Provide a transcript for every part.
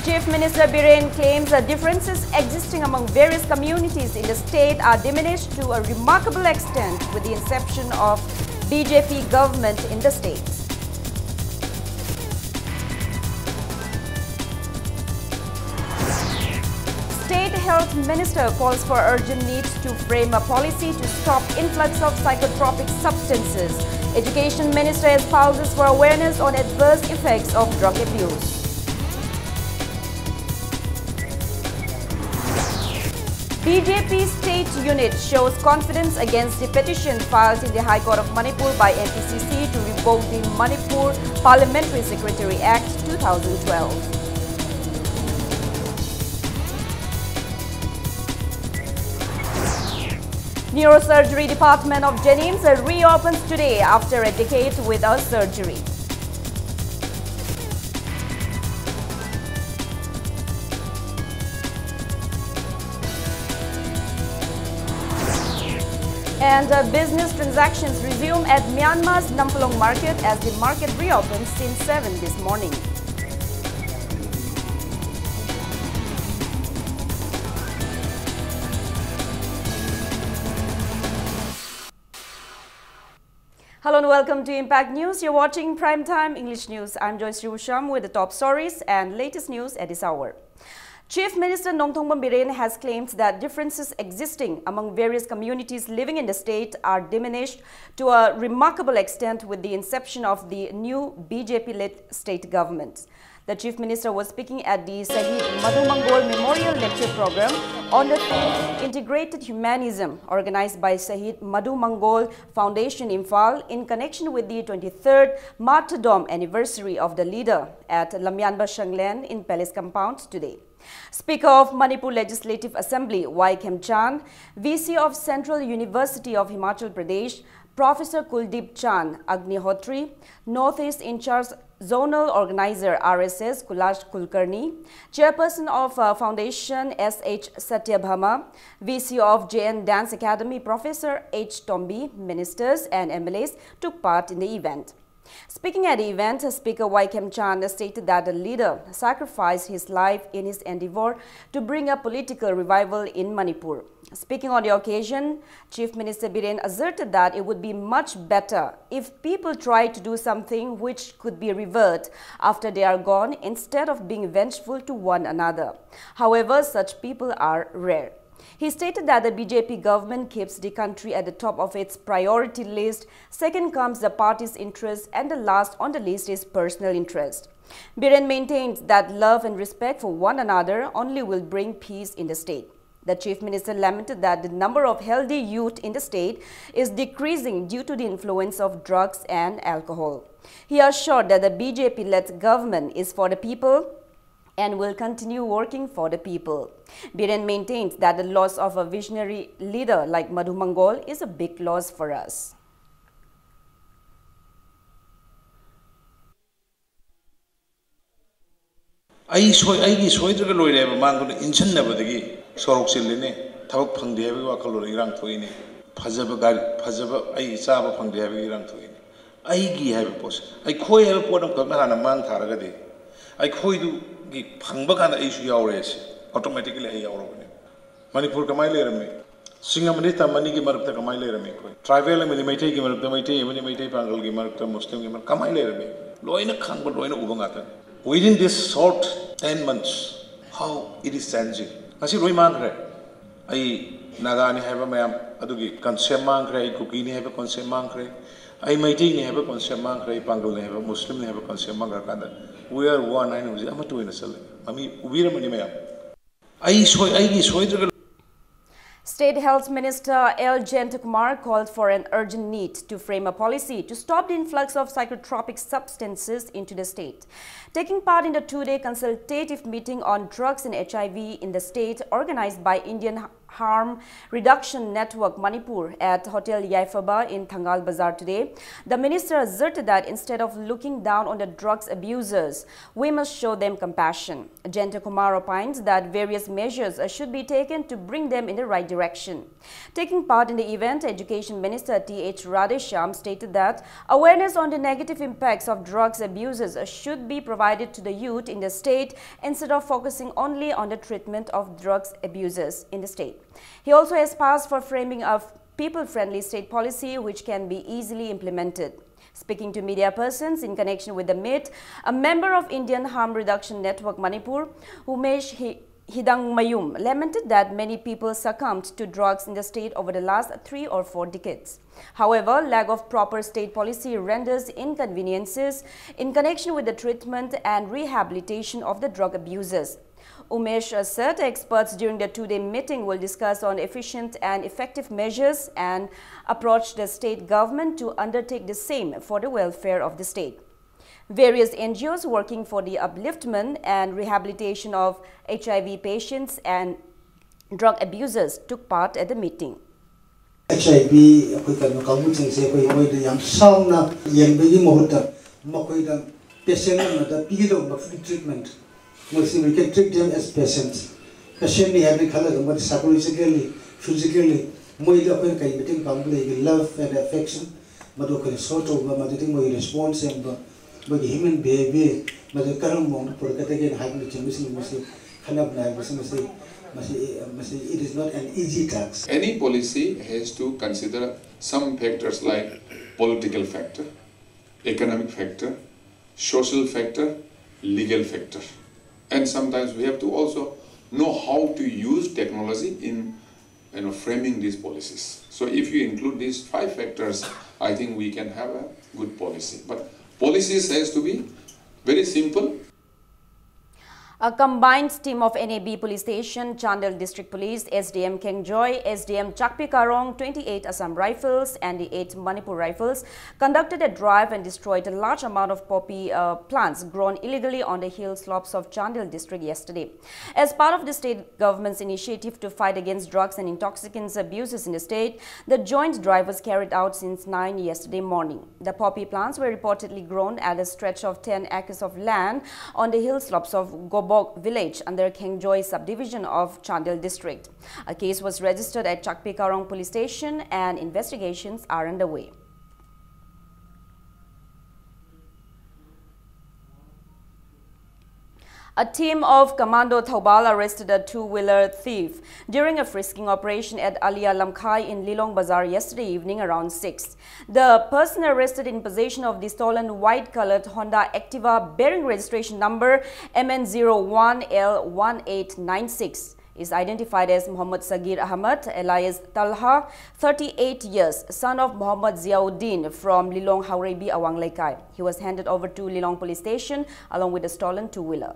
Chief Minister Biren claims that differences existing among various communities in the state are diminished to a remarkable extent with the inception of BJP government in the state. State Health Minister calls for urgent need to frame a policy to stop influx of psychotropic substances. Education Minister espouses for awareness on adverse effects of drug abuse. BJP state unit shows confidence against the petition filed in the High Court of Manipur by NPCC to revoke the Manipur Parliamentary Secretary Act 2012. Neurosurgery Department of Jennings reopens today after a decade without surgery. And business transactions resume at Myanmar's Nampalong market as the market reopens since 7 this morning. Hello and welcome to Impact News. You're watching Primetime English News. I'm Joyce Rivusham with the top stories and latest news at this hour. Chief Minister Nongthongpam Biren has claimed that differences existing among various communities living in the state are diminished to a remarkable extent with the inception of the new BJP-led state government. The Chief Minister was speaking at the Sahid Madhu Mangol Memorial Lecture Program on the theme Integrated Humanism, organized by Sahid Madhu Mangol Foundation Imphal in connection with the 23rd martyrdom anniversary of the leader at Lamyanba Shanglen in Palace Compound today. Speaker of Manipur Legislative Assembly Y. Khemchan, VC of Central University of Himachal Pradesh, Professor Kuldeep Chand Agnihotri, Northeast in charge Zonal Organizer RSS Kulash Kulkarni, Chairperson of Foundation SH Satyabhama, VC of JN Dance Academy Professor H. Tombi, ministers and MLAs took part in the event. Speaking at the event, Speaker Y. Khemchan stated that the leader sacrificed his life in his endeavor to bring a political revival in Manipur. Speaking on the occasion, Chief Minister Biren asserted that it would be much better if people tried to do something which could be reversed after they are gone instead of being vengeful to one another. However, such people are rare. He stated that the BJP government keeps the country at the top of its priority list. Second comes the party's interest, and the last on the list is personal interest. Biren maintains that love and respect for one another only will bring peace in the state. The Chief Minister lamented that the number of healthy youth in the state is decreasing due to the influence of drugs and alcohol. He assured that the BJP-led government is for the people and will continue working for the people. Biren maintains that the loss of a visionary leader like Madhu Mangol is a big loss for us. I soidraga loireba manguna inchannabadagi sorok silline thabak phangde habi wakalo irang thoine phajaba gari phajaba ai chaba phangde habi irang thoine ai gi habi pos ai khoi habi podam khakna hana mang tharaga de ai khoi du gi phangba kana ai su yaure se automatically ai yauro ne Manipur kamai lerame singamani tamani gi marakta kamai lerame khoi tribal amini maitai gi marakta maitai amini maitai pangal gi marakta muslim gi marakta kamai lerame loina khangba loina ubanga ta. Within this short 10 months, how it is changing. Kasi roi mangre, ay nagani haba mayam adugi concept mangre, ay kuki ni haba concept mangre, ay maiti ni haba concept mangre, ay pangal ni haba Muslim ni haba concept mangre kada. We are one. I know. Ama tu ina sale. Ami ubira mani mayam. Ay gi soy. State Health Minister L. Jayantkumar called for an urgent need to frame a policy to stop the influx of psychotropic substances into the state. Taking part in the two-day consultative meeting on drugs and HIV in the state organized by Indian Harm Reduction Network Manipur at Hotel Yaifaba in Thangal Bazar today. The minister asserted that instead of looking down on the drugs abusers, we must show them compassion. Jayanta Kumar opines that various measures should be taken to bring them in the right direction. Taking part in the event, Education Minister T.H. Radheshyam stated that awareness on the negative impacts of drugs abusers should be provided to the youth in the state instead of focusing only on the treatment of drugs abusers in the state. He also aspires for framing a people-friendly state policy which can be easily implemented. Speaking to media persons in connection with the meet, a member of Indian Harm Reduction Network Manipur, Umesh Hidangmayum, lamented that many people succumbed to drugs in the state over the last 3 or 4 decades. However, lack of proper state policy renders inconveniences in connection with the treatment and rehabilitation of the drug abusers. Umesh said experts during the 2-day meeting will discuss on efficient and effective measures and approach the state government to undertake the same for the welfare of the state. Various NGOs working for the upliftment and rehabilitation of HIV patients and drug abusers took part at the meeting. HIV treatment. We can treat them as patients. Patiently having color, psychologically, physically, more love and affection, but okay, sort of response and human behavior, but the current moment for again having it is not an easy task. Any policy has to consider some factors like political factor, economic factor, social factor, legal factor. And sometimes we have to also know how to use technology in framing these policies. So if you include these 5 factors, I think we can have a good policy. But policies has to be very simple. A combined team of NAB Police Station, Chandel District Police, SDM Kengjoy, SDM Chakpi Karong, 28 Assam Rifles and the 8 Manipur Rifles conducted a drive and destroyed a large amount of poppy plants grown illegally on the hill slopes of Chandel District yesterday. As part of the state government's initiative to fight against drugs and intoxicants abuses in the state, the joint drive was carried out since 9 yesterday morning. The poppy plants were reportedly grown at a stretch of 10 acres of land on the hill slopes of Gobok village under Kengjoy subdivision of Chandel district. A case was registered at Chakpi Karong police station and investigations are underway. A team of Commando Thaubal arrested a 2-wheeler thief during a frisking operation at Alia Lamkhai in Lilong Bazar yesterday evening around 6. The person arrested in possession of the stolen white-colored Honda Activa bearing registration number MN01L1896 is identified as Muhammad Sagir Ahmad, alias Talha, 38 years, son of Muhammad Ziauddin from Lilong Haurebi Awang Laikai. He was handed over to Lilong police station along with the stolen 2-wheeler.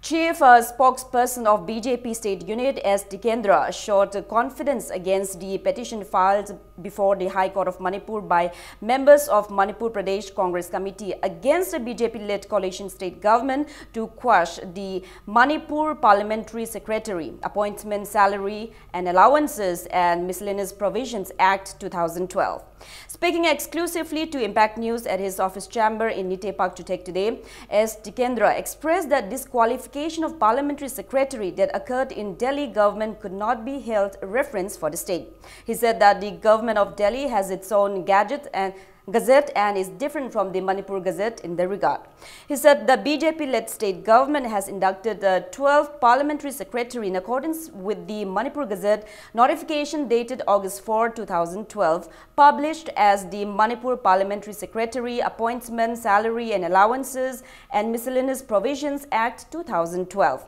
Chief spokesperson of BJP State Unit S. Dikendra showed confidence against the petition filed before the High Court of Manipur by members of Manipur Pradesh Congress Committee against the BJP-led coalition state government to quash the Manipur Parliamentary Secretary Appointment Salary and Allowances and Miscellaneous Provisions Act 2012. Speaking exclusively to Impact News at his office chamber in Nite Park Chutek today, S. Dikendra expressed that disqualification of parliamentary secretary that occurred in Delhi government could not be held reference for the state. He said that the government of Delhi has its own Gazette and is different from the Manipur Gazette in the regard. He said the BJP-led state government has inducted 12 parliamentary secretary in accordance with the Manipur Gazette notification dated August 4, 2012, published as the Manipur Parliamentary Secretary Appointment, Salary and Allowances and Miscellaneous Provisions Act 2012.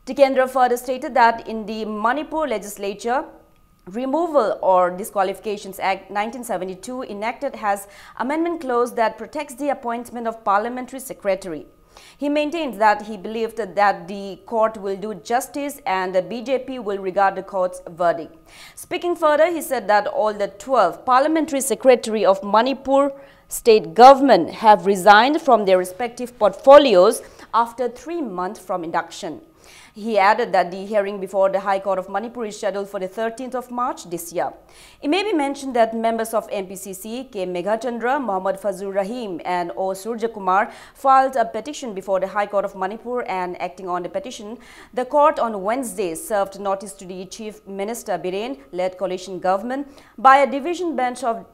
Dikendra further stated that in the Manipur legislature, Removal or Disqualifications Act 1972 enacted has amendment clause that protects the appointment of parliamentary secretary. He maintained that he believed that the court will do justice and the BJP will regard the court's verdict. Speaking further, he said that all the 12 parliamentary secretary of Manipur state government have resigned from their respective portfolios after 3 months from induction. He added that the hearing before the High Court of Manipur is scheduled for the 13th of March this year. It may be mentioned that members of MPCC, K. Meghachandra, Mohammad Fazur Rahim and O. Surja Kumar filed a petition before the High Court of Manipur, and acting on the petition, the court on Wednesday served notice to the Chief Minister Biren-led coalition government by a division bench of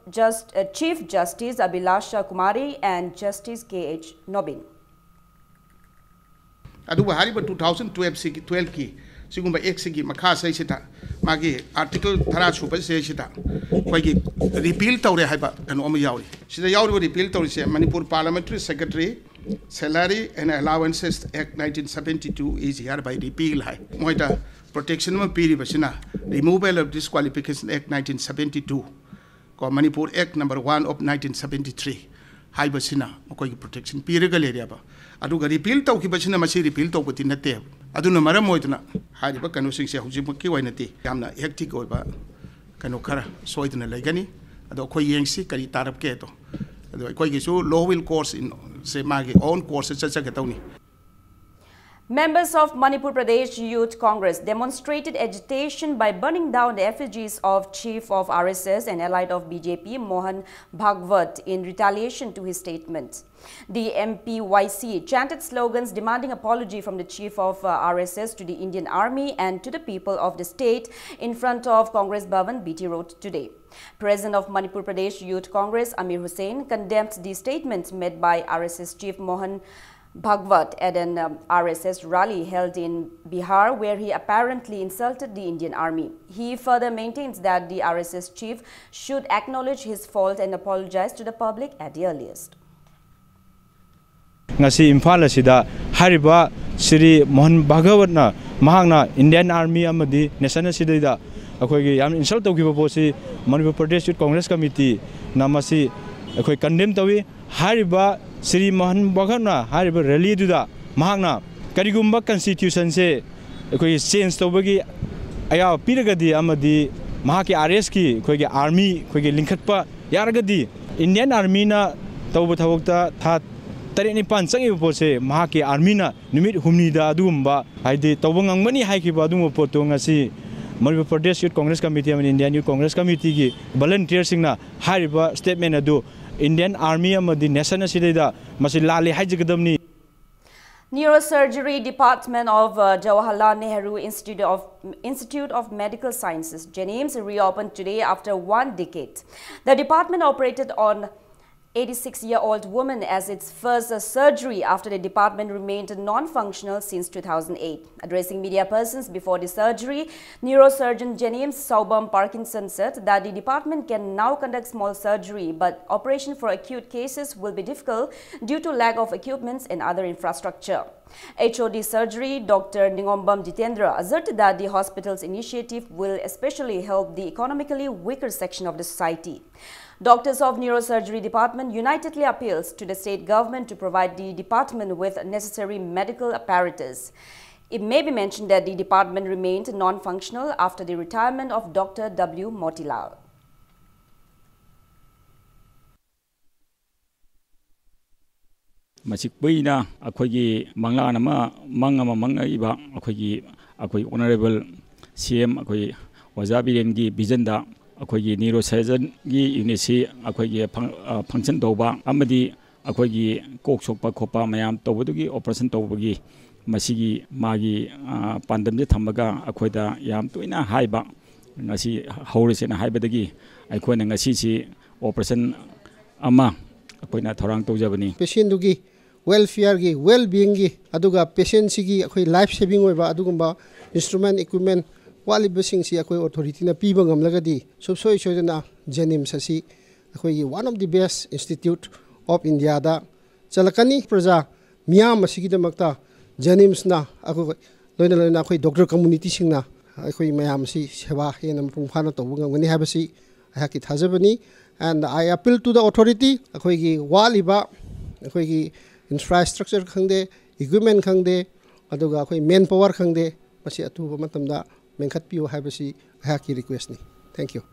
Chief Justice Abhilasha Kumari and Justice K.H. Nobin. अदुबा हारिबा 2012 की सिगुम्बा एक सिगी मखा सैसिता मागी article 30 super सैसिता कोइगी repeal तौरे हाइबा कनो अम यावरी सिदा यावरी रिपील तौरे से Manipur parliamentary secretary salary and allowances act 1972 is hereby repeal हाइ मोइदा प्रोटेक्शन में पीरी बसिना रिमूवल ऑफ डिस्क्वालिफिकेशन एक्ट 1972 को मणिपुर एक्ट नंबर 1 ऑफ 1973 हाइ बसिना कोइगी प्रोटेक्शन पीरगा लेरियाबा अदुगा रिपील तौखिबसिना मसी रिपील तौबति नते अदुना मरम मोइदना हारिबा कनुसिंगसे हुजिमकि वाइनति यामना हेक्टिक ओइबा कनु खरा सोइदना लेगनी अदो खोइ येंगसी करि तारबके तो अदो कोइगिसु लॉ विल कोर्स इन से मागे ओन कोर्स चचके तौनी. Members of Manipur Pradesh Youth Congress demonstrated agitation by burning down the effigies of Chief of RSS and allied of BJP Mohan Bhagwat in retaliation to his statement. The MPYC chanted slogans demanding apology from the Chief of RSS to the Indian Army and to the people of the state in front of Congress Bhavan, BT Road today. President of Manipur Pradesh Youth Congress Amir Hussain condemned the statements made by RSS Chief Mohan Bhagwat at an RSS rally held in Bihar, where he apparently insulted the Indian Army. He further maintains that the RSS chief should acknowledge his fault and apologize to the public at the earliest. Ngasi Imphal asida hariba Sri Mohan Bhagwat na mahangna Indian Army amadi nation asida da akhoi yam insult tawgiba posi Manipur Pradesh Youth Congress Committee namasi akhoi condemn tawi hariba Sri Mohan Bhagwat na hariba rally duda mahangna karigumba constitution se akhoi change tawbagi aya piragadi amadi mahaki RS ki akhoi ge army akhoi ge linkhatpa yaragadi Indian Army na tawba thawakta tha Tareni pansang ibu pose mahaki army na nimit humni da adumba haide tawbangang mani haiki ba adum poto ngasi Manipur Pradesh Youth Congress Committee and Indian Youth Congress Committee gi volunteer singna hariba statement adu Indian Army amadi nation asida masi lali haijigadamni. Neurosurgery Department of Jawaharlal Nehru Institute of Medical Sciences, JNIMS, reopened today after 1 decade. The department operated on 86-year-old woman as its first surgery after the department remained non-functional since 2008. Addressing media persons before the surgery, neurosurgeon JNIMS Saubam Parkinson said that the department can now conduct small surgery, but operation for acute cases will be difficult due to lack of equipments and other infrastructure. HOD surgery Dr. Ningombam Jitendra asserted that the hospital's initiative will especially help the economically weaker section of the society. Doctors of Neurosurgery Department unitedly appeals to the state government to provide the department with necessary medical apparatus. It may be mentioned that the department remained non-functional after the retirement of Dr. W. Motilal. Masik buina akhoi mangla nama mangama mangaiba akhoi honorable CM akhoi wazabiren gi bijanda akhoi neurosurgeon gi unisi akhoi function toba amadi akhoi kok sokpa khopa mayam tobugi operation tobugi masigi magi pandam je thamaga akhoi da yam toina haiba ngasi haurisena haibadagi akhoi na ngasi si operation ama akhoi na thorang tojabani patient dugi welfare gi well-being gi aduga patient sigi akhoi life saving oiba adugumba instrument equipment wali basing si akhoi authority na piba ngamlagadi subsoi soidana JNIMS asi akhoi one of the best institute of India da chalakani praja miyam asigi damakta JNIMS na akhoi loina akhoi doctor community singna akhoi mayam si sewa henam pungphana tobunga ngani habasi ahaki thajabani and I appeal to the authority akhoi gi waliba akhoi gi infrastructure khangde equipment khangde aduga akhoi manpower khangde masi atuba matamda menkhat piu haibasi haki request ni. Thank you.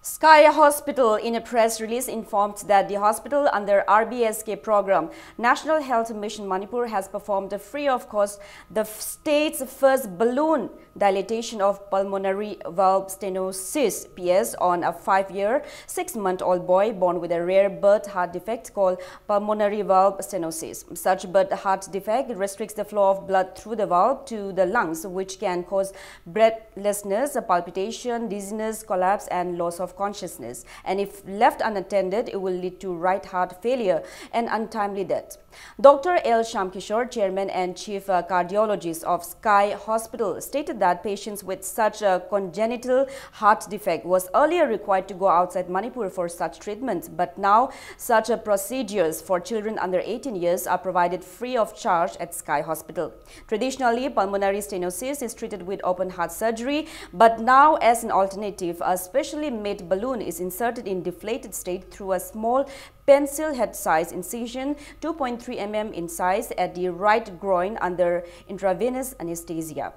Sky Hospital, in a press release, informed that the hospital under RBSK program, National Health Mission Manipur, has performed free of cost the state's first balloon dilatation of pulmonary valve stenosis (PS) on a 5-year, 6-month-old boy born with a rare birth heart defect called pulmonary valve stenosis. Such birth heart defect restricts the flow of blood through the valve to the lungs, which can cause breathlessness, palpitation, dizziness, collapse, and loss of consciousness. And if left unattended, it will lead to right heart failure and untimely death. Dr. L. Shamkishore, Chairman and Chief Cardiologist of Sky Hospital, stated that patients with such a congenital heart defect was earlier required to go outside Manipur for such treatments, but now such procedures for children under 18 years are provided free of charge at Sky Hospital. Traditionally, pulmonary stenosis is treated with open heart surgery, but now as an alternative, a specially made balloon is inserted in deflated state through a small pencil head size incision 2.3 mm in size at the right groin under intravenous anesthesia.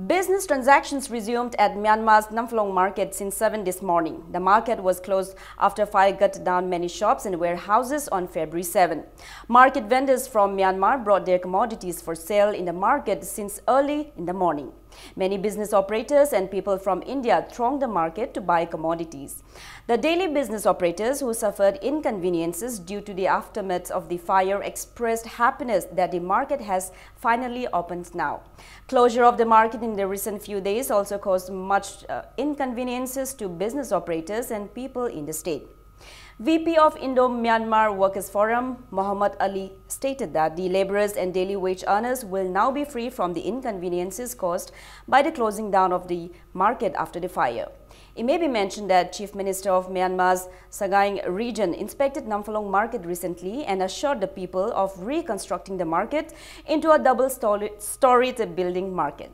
Business transactions resumed at Myanmar's Namphong market since 7 this morning. The market was closed after fire gutted down many shops and warehouses on February 7. Market vendors from Myanmar brought their commodities for sale in the market since early in the morning. Many business operators and people from India thronged the market to buy commodities. The daily business operators who suffered inconveniences due to the aftermath of the fire expressed happiness that the market has finally opened now. Closure of the market in the recent few days also caused much inconveniences to business operators and people in the state. VP of Indo-Myanmar Workers Forum, Muhammad Ali, stated that the laborers and daily wage earners will now be free from the inconveniences caused by the closing down of the market after the fire. It may be mentioned that Chief Minister of Myanmar's Sagaing region inspected Namphong market recently and assured the people of reconstructing the market into a double-storied building market.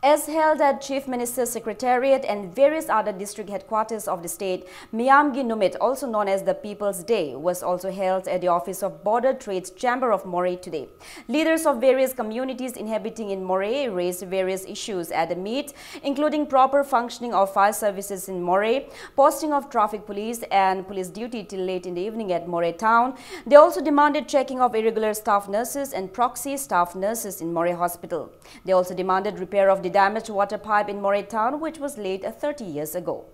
As held at Chief Minister's Secretariat and various other district headquarters of the state, Miyamgi Numit, also known as the People's Day, was also held at the office of Border Trades Chamber of Moray today. Leaders of various communities inhabiting in Moray raised various issues at the meet, including proper functioning of fire services in Moray, posting of traffic police and police duty till late in the evening at Moray town. They also demanded checking of irregular staff nurses and proxy staff nurses in Moray Hospital. They also demanded repair of the damaged water pipe in Moray town, which was laid 30 years ago.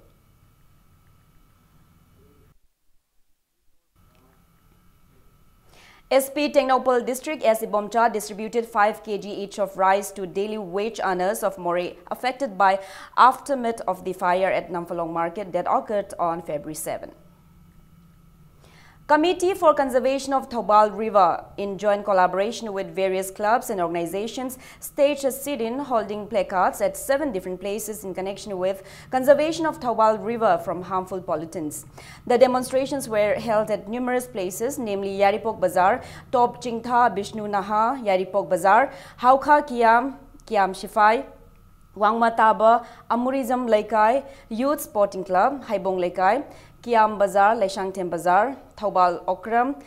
SP Technopole District SC Bomcha distributed 5 kg each of rice to daily wage earners of Moray affected by aftermath of the fire at Namphong market that occurred on February 7. Committee for Conservation of Thobal River, in joint collaboration with various clubs and organizations, staged a sit-in holding placards at 7 different places in connection with conservation of Thobal River from harmful pollutants. The demonstrations were held at numerous places, namely Yaripok Bazar, Top Chingtha, Bishnu Naha, Yaripok Bazar, Haukha Kiam, Kiam Shifai, Wangma Taba, Amurizam Laikai, Youth Sporting Club, Haibong Laikai, Kiam Bazar, Leshangtem Bazar, Thobal Okram,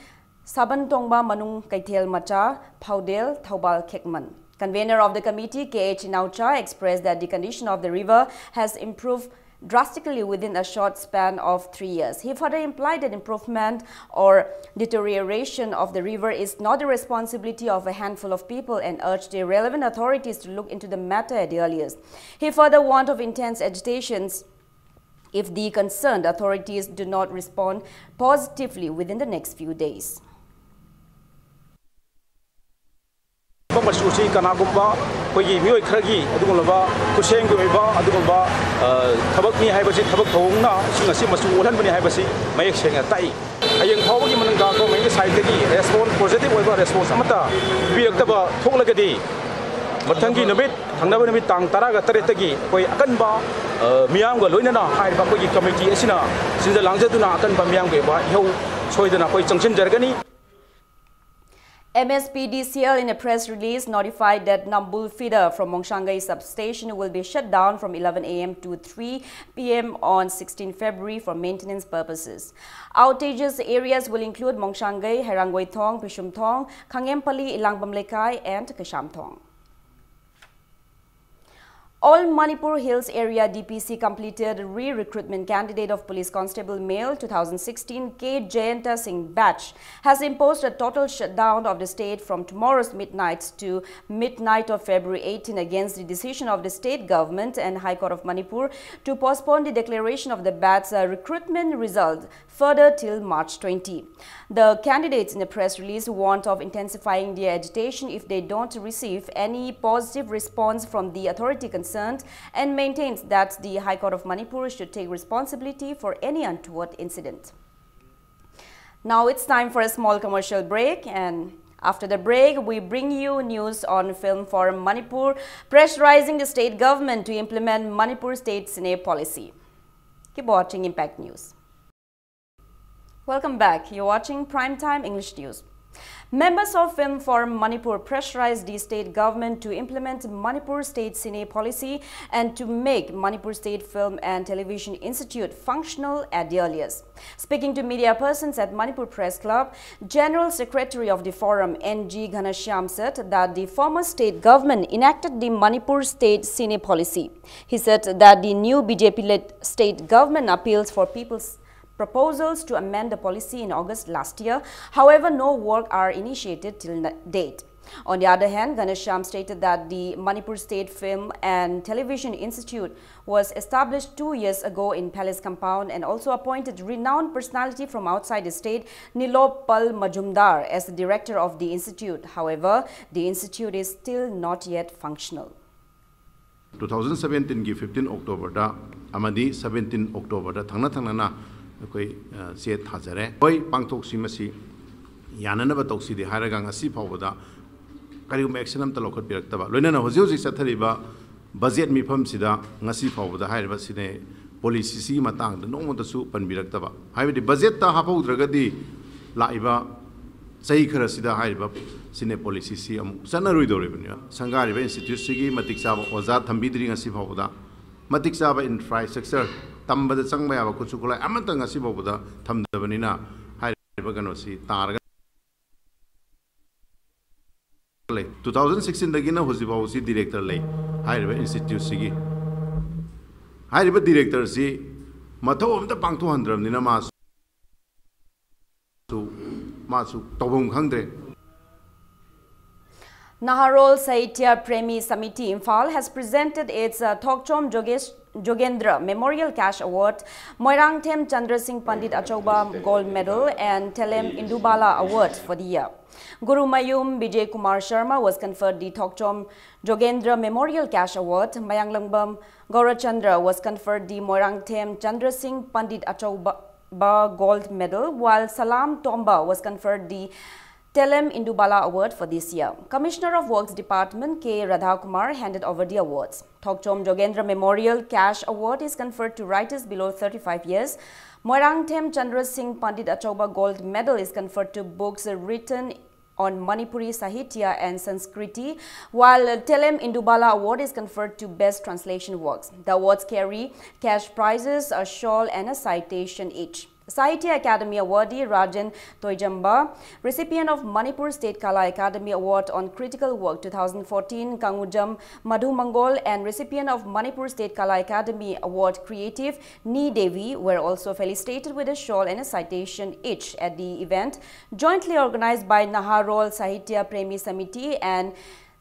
Saban Tongba Manung Kaithel Macha, Paudel, Thobal Kekman. Convener of the committee, K.H. Inaucha, expressed that the condition of the river has improved drastically within a short span of 3 years. He further implied that improvement or deterioration of the river is not the responsibility of a handful of people and urged the relevant authorities to look into the matter at the earliest. He further warned of intense agitations if the concerned authorities do not respond positively within the next few days. Mathangi numit thangnaba numit tang taraga taretagi koi akanba मियाम ग लोइना हाय बा कोई committee एसिना सिदा लांगजदुना अकन बा मियाम गे बा इहो सोइदना कोई चंगसिन जरगनी MSPDCL in a press release notified that Nambul feeder from Mongshangai substation will be shut down from 11 a.m. to 3 p.m. on 16 February for maintenance purposes. Outages areas will include Mongshangai, Herangoi-thong, Pishum-thong, Khangempally, Ilangbam-lekai and Kasham-thong. All Manipur Hills Area DPC completed re-recruitment candidate of Police Constable Male 2016 K. Jayanta Singh batch has imposed a total shutdown of the state from tomorrow's midnight to midnight of February 18 against the decision of the state government and High Court of Manipur to postpone the declaration of the batch's recruitment result further till March 20. The candidates in a press release warned of intensifying their agitation if they don't receive any positive response from the authority concerned and maintains that the High Court of Manipur should take responsibility for any untoward incident. Now it's time for a small commercial break, and after the break, we bring you news on Film Forum Manipur pressurizing the state government to implement Manipur State Cine policy. Keep watching Impact News. Welcome back. You're watching Primetime English News. Members of Film Forum Manipur pressurized the state government to implement Manipur State Cine policy and to make Manipur State Film and Television Institute functional at the earliest. Speaking to media persons at Manipur Press Club, General Secretary of the Forum N.G. Ghanashyam said that the former state government enacted the Manipur State Cine policy. He said that the new BJP-led state government appeals for people's proposals to amend the policy in August last year. However, no work are initiated till date. On the other hand, Ghanashyam stated that the Manipur State Film and Television Institute was established 2 years ago in Palace Compound and also appointed renowned personality from outside the state, Nilopal Majumdar, as the director of the institute. However, the institute is still not yet functional. 2017 15 October da amadi 17 October da thangna na koi se thajare hoi pangthok simasi yanana ba toksi de haraga ngasi phawda karium action am talokhat pirakta ba loina na hoji hoji sathari ba budget mi pham sida ngasi phawda hairba sine policy si matang da nongmo da su panbirakta ba haibadi budget ta hapaudragadi laiba sai khara sida hairba sine policy si am sanarui doribanya sangari ba institute sigi matik sa oza thambidri ngasi phawda matik sa ba infrastructure tambada changba ya ko chukula amanta ngasi bobuda thamdabanina haiba ganosi targa 2016 dagina hojiba hosi director lay haiba institute sigi haiba director si matho amta pangtho handramnina masu tobum khangdre. Naharol Sahitya Premi Samiti Imphal has presented its Thokchom Jogendra Memorial Cash Award, Moirang Them Chandra Singh Pandit Achauba Gold Medal and Telem Indubala Award for the year. Guru Mayum Vijay Kumar Sharma was conferred the Thokchom Jogendra Memorial Cash Award. Mayanglangbam Gaurachandra was conferred the Moirang Them Chandra Singh Pandit Achauba Gold Medal, while Salam Tomba was conferred the Telem Indubala Award for this year. Commissioner of Works Department K. Radhakumar handed over the awards. Thokchom Jogendra Memorial Cash Award is conferred to writers below 35 years. Moirang Them Chandra Singh Pandit Achauba Gold Medal is conferred to books written on Manipuri Sahitya and Sanskriti, while Telem Indubala Award is conferred to best translation works. The awards carry cash prizes, a shawl and a citation each. Sahitya Academy awardee Rajan Toijamba, recipient of Manipur State Kala Academy Award on Critical Work 2014, Kangujam Madhu Mangol, and recipient of Manipur State Kala Academy Award Creative Ni Devi were also felicitated with a shawl and a citation each at the event, jointly organized by Naharol Sahitya Premi Samiti and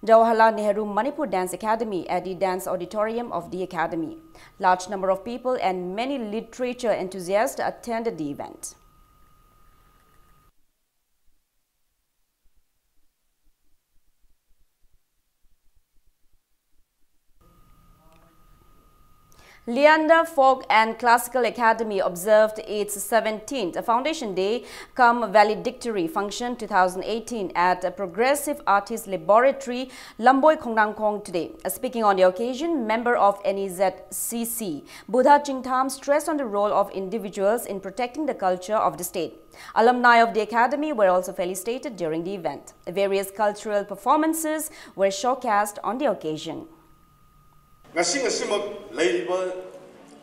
Jawaharlal Nehru Manipur Dance Academy at the Dance Auditorium of the Academy. Large number of people and many literature enthusiasts attended the event. Leander Folk and Classical Academy observed its 17th Foundation Day cum valedictory function 2018 at a Progressive Artist Laboratory, Lamboy Khongnangkhong today. Speaking on the occasion, member of NEZCC, Buddha Chingtham stressed on the role of individuals in protecting the culture of the state. Alumni of the academy were also felicitated during the event. Various cultural performances were showcased on the occasion.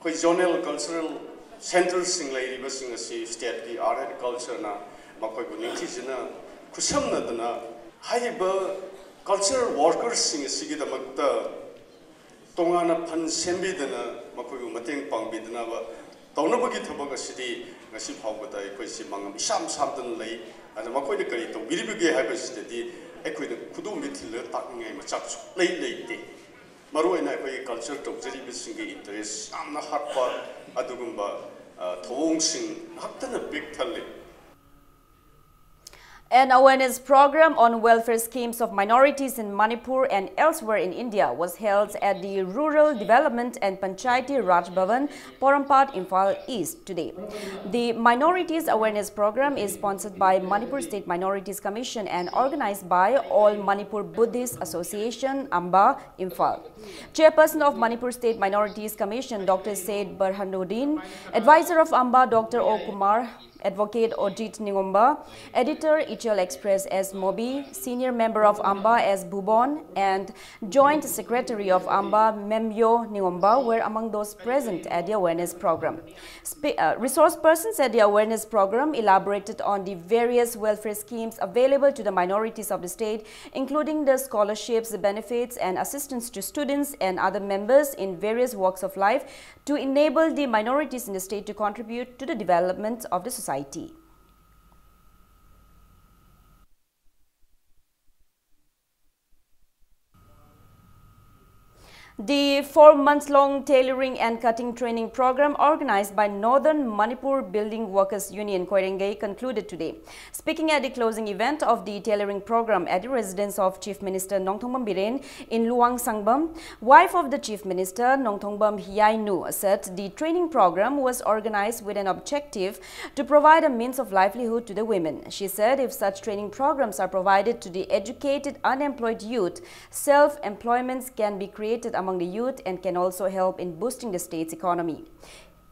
Zonal cultural centers sing state ki art and culture na makoy ko ningthi jina kusam na dana haiba cultural workers sing sigi da makta tongana phan sembi dana makoy ko mateng pangbi dana ba tawna bagi thabak asidi ngasi phawba da koi si mangam sam sam dan lei ana makoy de kari to biribige haiba sidi ekoi de khudum mithil tak ngai machak lei lei te maru ina koi culture to jeri bisingi interest amna hatpa adugumba thong sing haktana big thalle. An awareness program on welfare schemes of minorities in Manipur and elsewhere in India was held at the Rural Development and Panchayati Raj Bhavan, Porampat, Imphal East today. The Minorities Awareness Program is sponsored by Manipur State Minorities Commission and organized by All Manipur Buddhist Association, Amba, Imphal. Chairperson of Manipur State Minorities Commission, Dr. Said Burhanuddin, advisor of Amba, Dr. O. Kumar, Advocate Ojit Ningomba, Editor Ichel Express S. Mobi, Senior Member of Amba S. Bubon, and Joint Secretary of Amba Memyo Ningomba were among those present at the awareness program. Resource persons at the awareness program elaborated on the various welfare schemes available to the minorities of the state, including the scholarships, the benefits, and assistance to students and other members in various walks of life to enable the minorities in the state to contribute to the development of the society. The 4-month-long tailoring and cutting training program organized by Northern Manipur Building Workers Union Koirengay concluded today. Speaking at the closing event of the tailoring program at the residence of Chief Minister Nongthongbam Biren in Luang Sangbam, wife of the Chief Minister Nongthongbam Hiainu said the training program was organized with an objective to provide a means of livelihood to the women. She said if such training programs are provided to the educated unemployed youth, self-employments can be created among the youth and can also help in boosting the state's economy.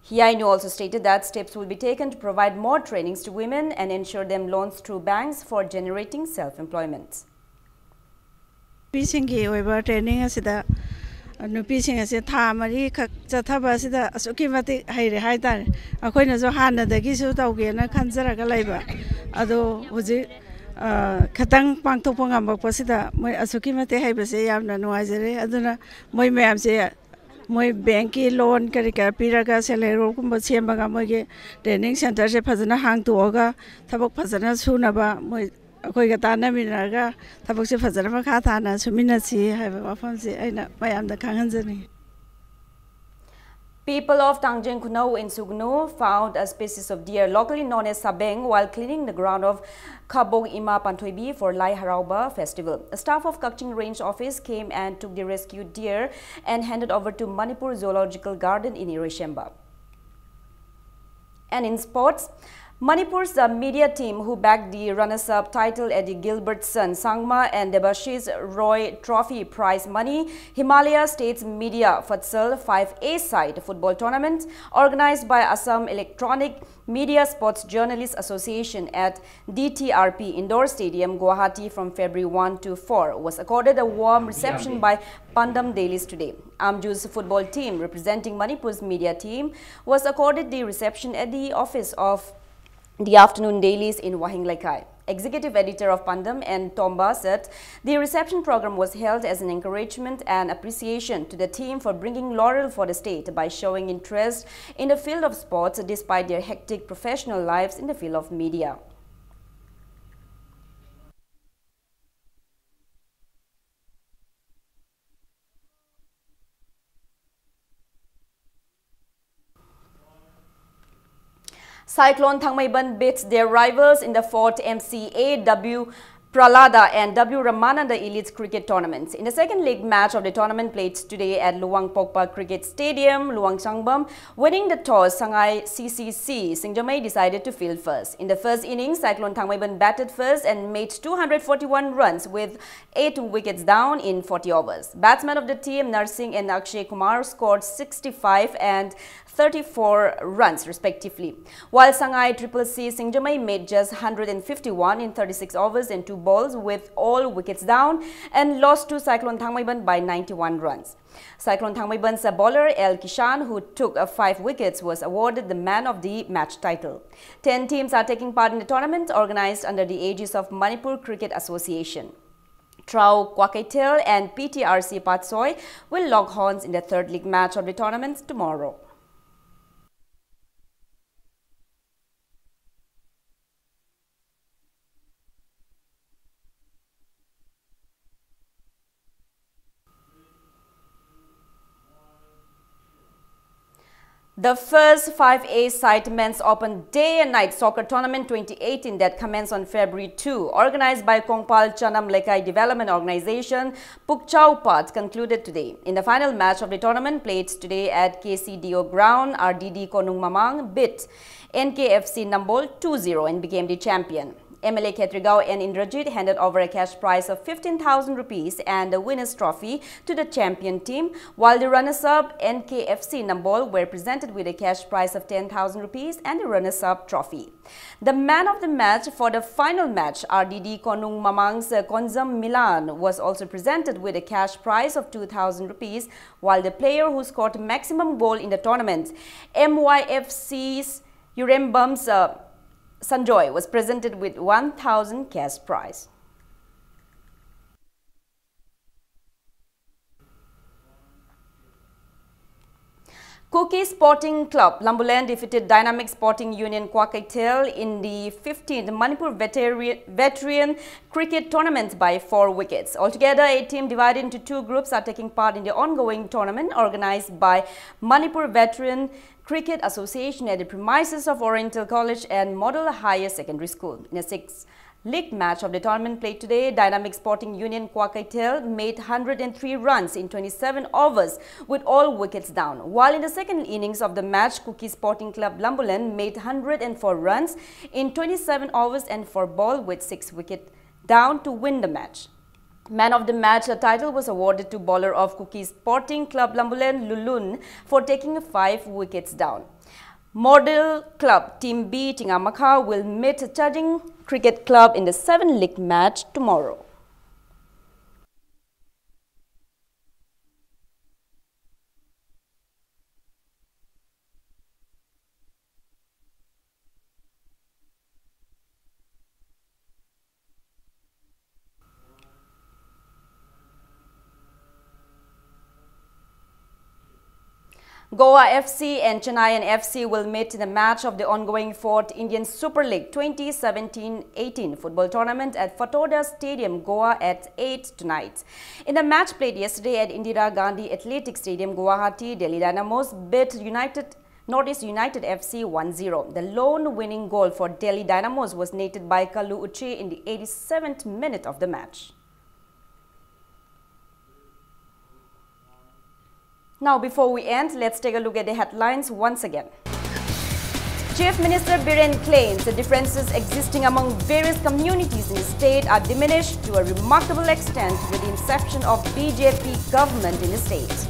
Hiainu also stated that steps will be taken to provide more trainings to women and ensure them loans through banks for generating self-employment. Training Nuping as a tamari, Chatabasida, Asukimati, Haidar, Aquina Zohana, the Gisu Taugiana, Kanzaraga labor. Although was it Katang Pangtopanga Pasida, my Asukimate Habase, Yamna Noisere, Aduna, my ma'am say, my banky loan, Karika, Piraga, Celero, Kumbasiamagamoge, training center, Pazana hang to Oga, Tabak Pazana Sunaba, my Koigatana Minaga, Taboxi Fazana Katana, Suminasi, have a fancy, I am the Kanganzani. People of Tangjeng Kunau in Sugnu found a species of deer locally known as Sabeng while cleaning the ground of Kabong Ima Pantoibi for Lai Harauba festival. A staff of Kakching Range Office came and took the rescued deer and handed over to Manipur Zoological Garden in Irishemba. And in sports, Manipur's media team who backed the runners-up title at the Gilbertson, Sangma and Debashish Roy Trophy prize money, Himalaya State's Media Futsal 5A side football tournament organized by Assam Electronic Media Sports Journalists Association at DTRP Indoor Stadium, Guwahati from February 1 to 4 was accorded a warm reception by Pandam Dailies today. Amju's football team representing Manipur's media team was accorded the reception at the office of the afternoon dailies in Wahing Laikai. Executive editor of Pandam and Tomba said the reception program was held as an encouragement and appreciation to the team for bringing laurel for the state by showing interest in the field of sports despite their hectic professional lives in the field of media. Cyclone Thangmaiban beats their rivals in the 4th MCAW Pralada and W. Ramananda Elite Cricket Tournaments. In the second league match of the tournament played today at Luang Pokpa Cricket Stadium, Luang Changbam, winning the toss, Shanghai CCC, Singjamai decided to field first. In the first innings, Cyclone Thangmaiban batted first and made 241 runs with 8 wickets down in 40 overs. Batsmen of the team, Narsingh and Akshay Kumar, scored 65 and 34 runs respectively, while Shanghai CCC Singjamai made just 151 in 36 overs and 2 balls with all wickets down and lost to Cyclone Thangmaiban by 91 runs. Cyclone Thangmaiban's bowler El Kishan, who took 5 wickets, was awarded the man of the match title. 10 teams are taking part in the tournament organized under the aegis of Manipur Cricket Association. Trau Kwakaitel and PTRC Patsoy will lock horns in the third league match of the tournament tomorrow. The first 5A side Men's Open Day and Night Soccer Tournament 2018 that commenced on February 2, organized by Kongpal Chanam Lekai Development Organization, Pukchaupat, concluded today. In the final match of the tournament played today at KCDO Ground, RDD Konung Mamang beat NKFC Nambol 2-0 and became the champion. MLA Khetrigao and Indrajit handed over a cash prize of 15,000 rupees and a winner's trophy to the champion team, while the runners-up NKFC Nambol were presented with a cash prize of 10,000 rupees and a runners-up trophy. The man of the match for the final match, RDD Konung Mamang's Konzam Milan, was also presented with a cash prize of 2,000 rupees, while the player who scored maximum goal in the tournament, MYFC's Urembam's Sanjoy, was presented with 1,000 cash prize. Cookie Sporting Club Lambulan defeated Dynamic Sporting Union Kwakaitel in the 15th Manipur Veteran Cricket Tournament by 4 wickets. Altogether, 8 teams divided into 2 groups are taking part in the ongoing tournament organized by Manipur Veteran Cricket Association at the premises of Oriental College and Model Higher Secondary School. In a 6th league match of the tournament played today, Dynamic Sporting Union Kwakaitel made 103 runs in 27 overs with all wickets down, while in the second innings of the match, Cookie Sporting Club Lambulan made 104 runs in 27 overs and 4 balls with 6 wickets down to win the match. Man of the match title was awarded to bowler of Cookie Sporting Club Lambulan Lulun for taking 5 wickets down. Model Club Team B Tingamakha will meet Chading Cricket Club in the 7th league match tomorrow. Goa FC and Chennai FC will meet in the match of the ongoing 4th Indian Super League 2017-18 football tournament at Fatoda Stadium, Goa at 8 tonight. In the match played yesterday at Indira Gandhi Athletic Stadium, Guwahati, Delhi Dynamos beat Northeast United FC 1-0. The lone winning goal for Delhi Dynamos was netted by Kalu Uche in the 87th minute of the match. Now, before we end, let's take a look at the headlines once again. Chief Minister Biren claims the differences existing among various communities in the state are diminished to a remarkable extent with the inception of BJP government in the state.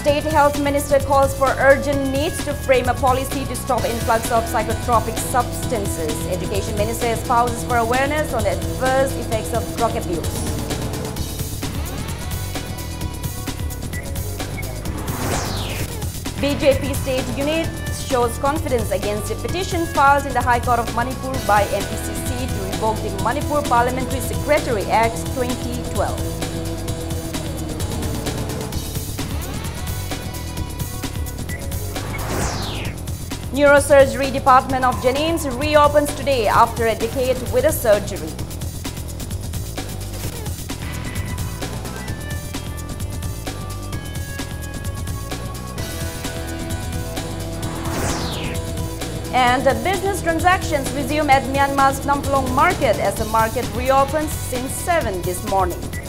State Health Minister calls for urgent needs to frame a policy to stop influx of psychotropic substances. Education Minister espouses for awareness on the adverse effects of drug abuse. BJP State Unit shows confidence against the petition filed in the High Court of Manipur by NPCC to revoke the Manipur Parliamentary Secretary Act 2012. Neurosurgery Department of Jennings reopens today after a decade with a surgery. And business transactions resume at Myanmar's Namplong market as the market reopens since 7 this morning.